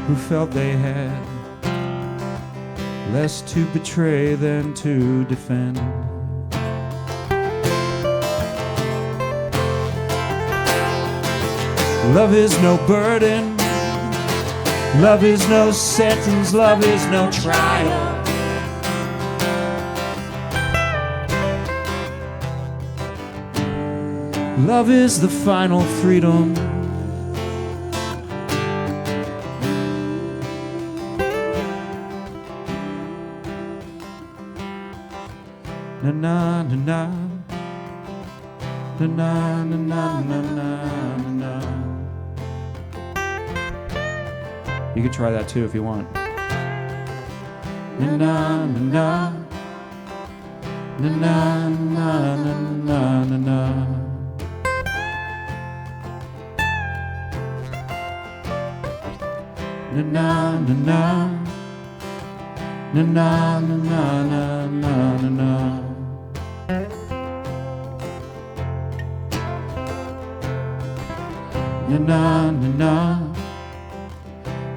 Who felt they had less to betray than to defend. Love is no burden, love is no sentence, love is no trial. Love is the final freedom. Na na na na na na na na na na na. You can try that too if you want. Na na na na na na na na na na. Na na na na na na na na na na na. Na na na na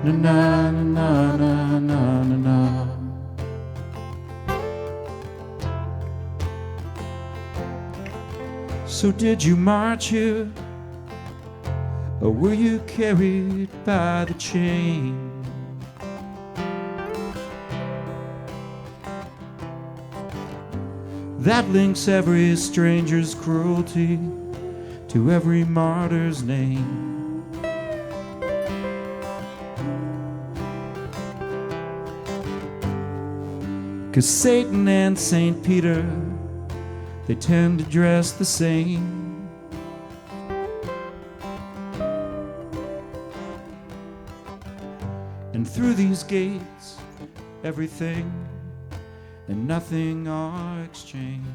na na na na na na na. So did you march here, or were you carried by the chain? That links every stranger's cruelty to every martyr's name. 'Cause Satan and St. Peter, they tend to dress the same. And through these gates, everything and nothing are exchanged.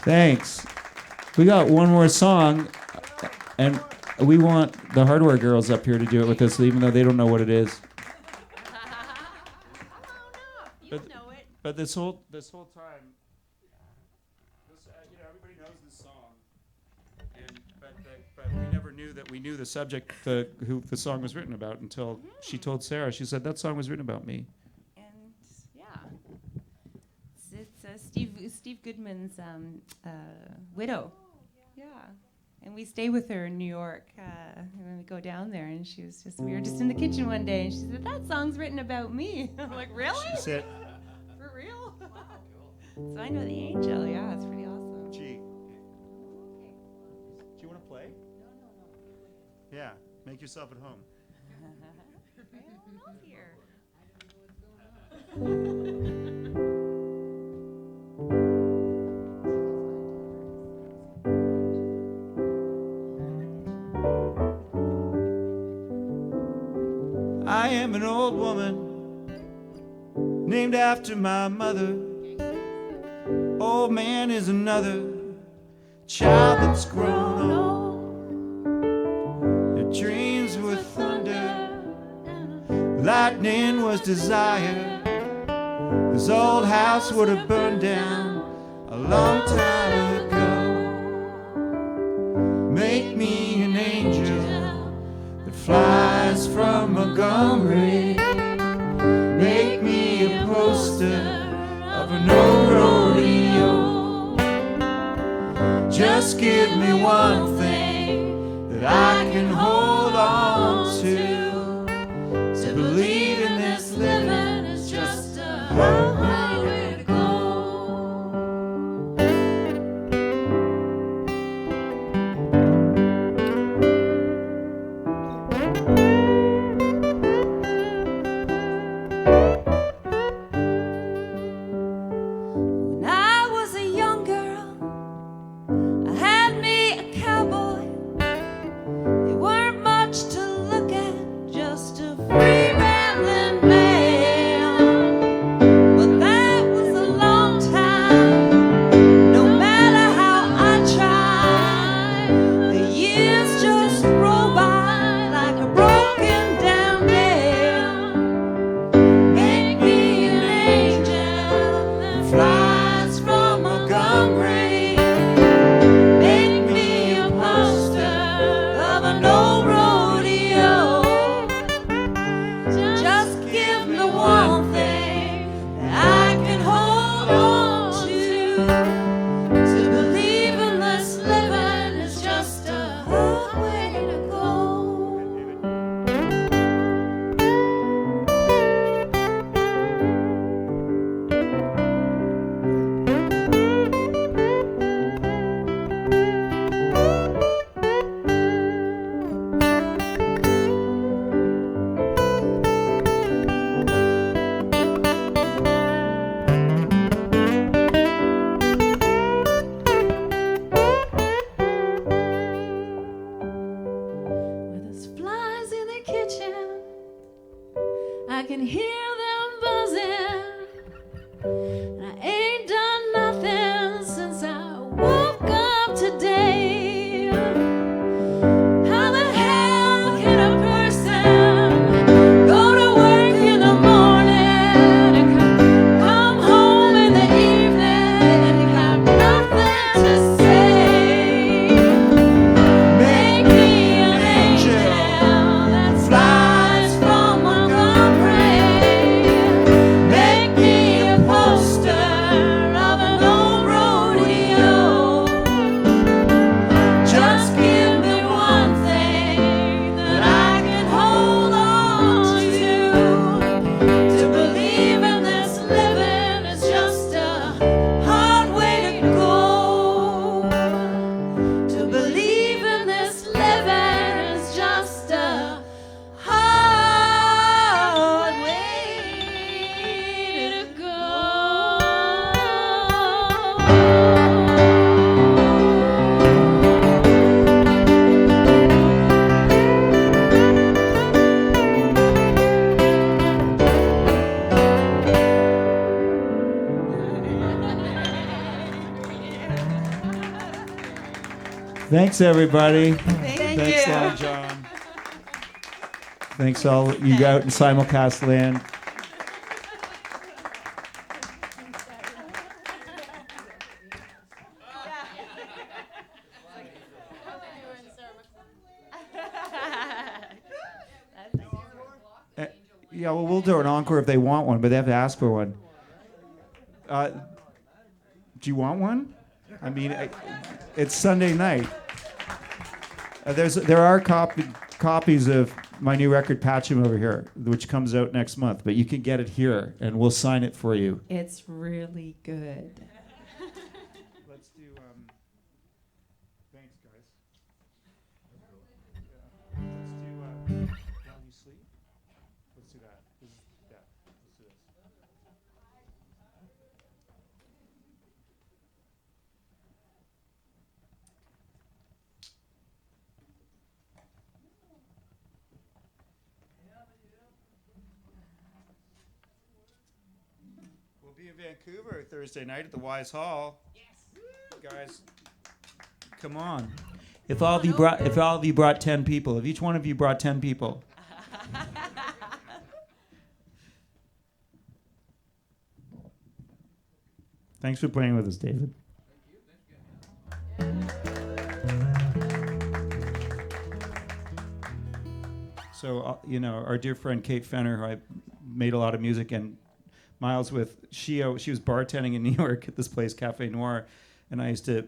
Thanks. We got one more song, and we want the Hardware Girls up here to do it with us, even though they don't know what it is. You know it. But this whole time, everybody knows this song, but we never knew that we knew the subject, who the song was written about, until she told Sarah. She said that song was written about me. And yeah, it's Steve Goodman's widow. Yeah, and we stay with her in New York when we go down there. And we were just in the kitchen one day, and she said, "That song's written about me." I'm like, "Really? She said, For real?" So I know the angel. Yeah, it's pretty awesome. "Gee, do you want to play?" No. Yeah, make yourself at home. I don't know here. I am an old woman named after my mother. Old man is another child that's grown old. Her dreams were thunder, lightning was desire. His old house would have burned down a long time ago. Make me an angel that flies from Montgomery. Make me a poster of an old rodeo. Just give me one thing that I can hold on to believe in this living is just a highway to go. When I was a young girl, I had me a cowboy. They weren't much to look at, just a free rambling man. But that was a long time. No matter how I tried, the years just roll by like a broken down dam. Make me an angel that flies from Montgomery. Make me a poster of an old rodeo. Just give me one thing that I can hold on to believe in this living is just a hard way to go. Where there's flies in the kitchen, I can hear them buzzing. And I ain't done nothing since I woke up today. How the hell can a person go to work in the morning and come home in the evening and have nothing to say? Make me an angel that flies from Montgomery. Make me a poster of an old rodeo. Just give me one thing that I can hold on to believe in this living is just a hard way to go. To believe in this living is just a hard way to go. Thanks, everybody. Thank Thanks, you. Long John. Thanks, all you out in simulcast land. Yeah, well, we'll do an encore if they want one, but they have to ask for one. Do you want one? I mean, it's Sunday night. There are copies of my new record, Patch 'Em Over Here, which comes out next month, but you can get it here, and we'll sign it for you. It's really good. Let's do, thanks, guys. Let's do, While You Sleep. Let's do that. Let's do this. We'll be in Vancouver Thursday night at the Wise Hall. Yes. Guys, come on. If all of you brought 10 people, if each one of you brought 10 people. Thanks for playing with us, David. So, our dear friend Kate Fenner, who I made a lot of music, and Miles with, she was bartending in New York at this place, Cafe Noir, and I used to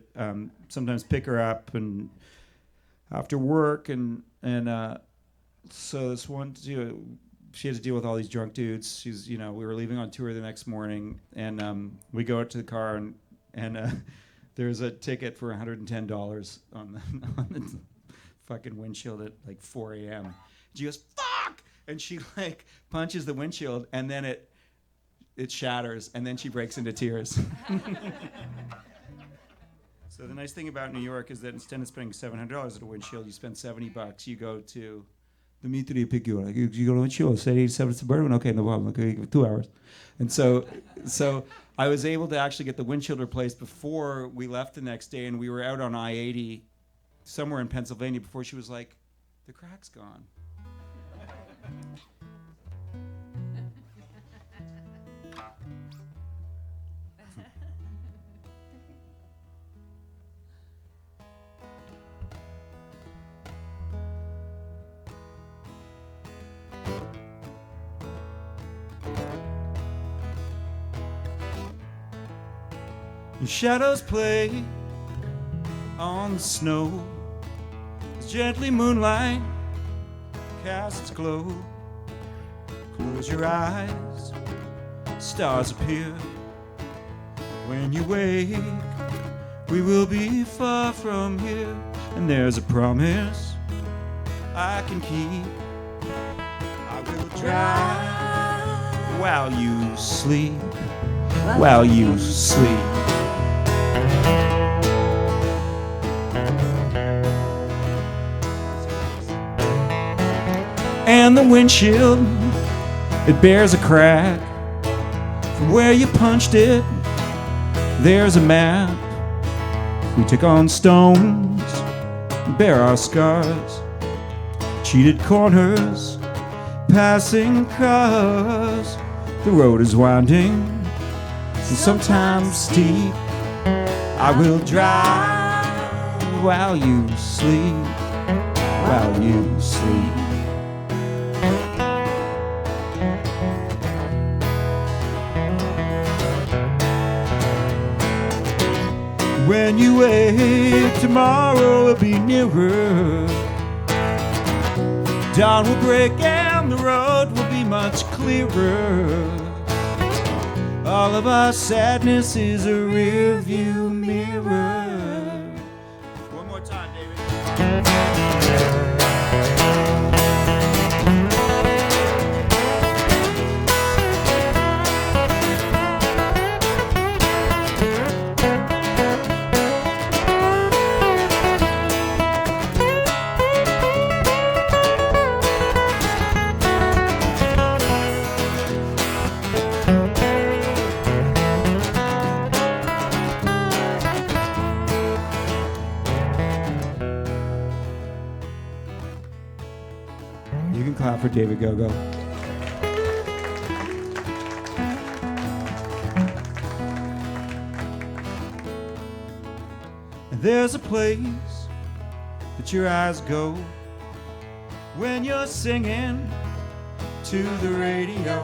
sometimes pick her up and after work, and so this one, she had to deal with all these drunk dudes. She's, we were leaving on tour the next morning, and we go out to the car, and there's a ticket for $110 on the fucking windshield at like 4 a.m. She goes, "Fuck!" and she like punches the windshield, and then it shatters, and then she breaks into tears. So the nice thing about New York is that instead of spending $700 at a windshield, you spend $70. You go to the meter to pick you up. You go to the windshield, say 87 Suburban, okay, no problem. Okay, 2 hours. And so I was able to actually get the windshield replaced before we left the next day, and we were out on I-80 somewhere in Pennsylvania before she was like, "The crack's gone." The shadows play on the snow as gently moonlight casts its glow. Close your eyes, stars appear. When you wake, we will be far from here. And there's a promise I can keep. I will drive while you sleep, while you sleep. And the windshield, it bears a crack. From where you punched it, there's a map. We took on stones, bear our scars. Cheated corners, passing cars. The road is winding and sometimes steep. I will drive while you sleep, while you sleep. When you wake, tomorrow will be nearer. Dawn will break and the road will be much clearer. All of our sadness is a rear view mirror. One more time, David. You can clap for David Gogo. And there's a place that your eyes go when you're singing to the radio.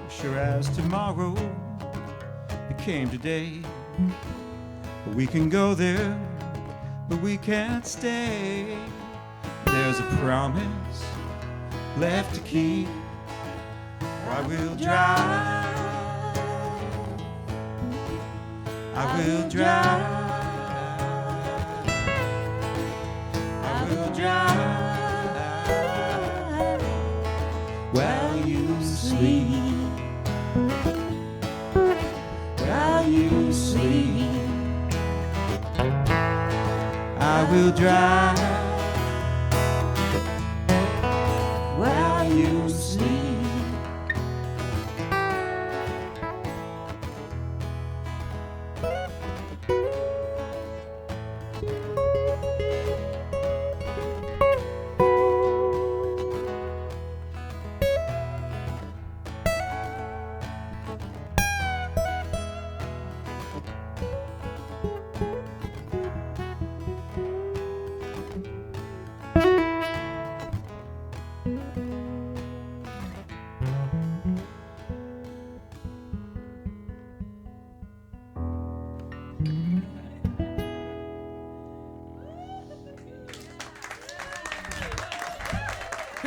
Sure as tomorrow became today. We can go there, but we can't stay. There's a promise left to keep. I will drive, I will drive, I will drive while you sleep, while you sleep. I will drive while you sleep.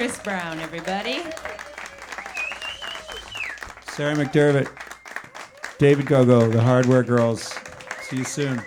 Chris Brown, everybody. Sarah McDermott, David Gogo, the Hardware Girls. See you soon.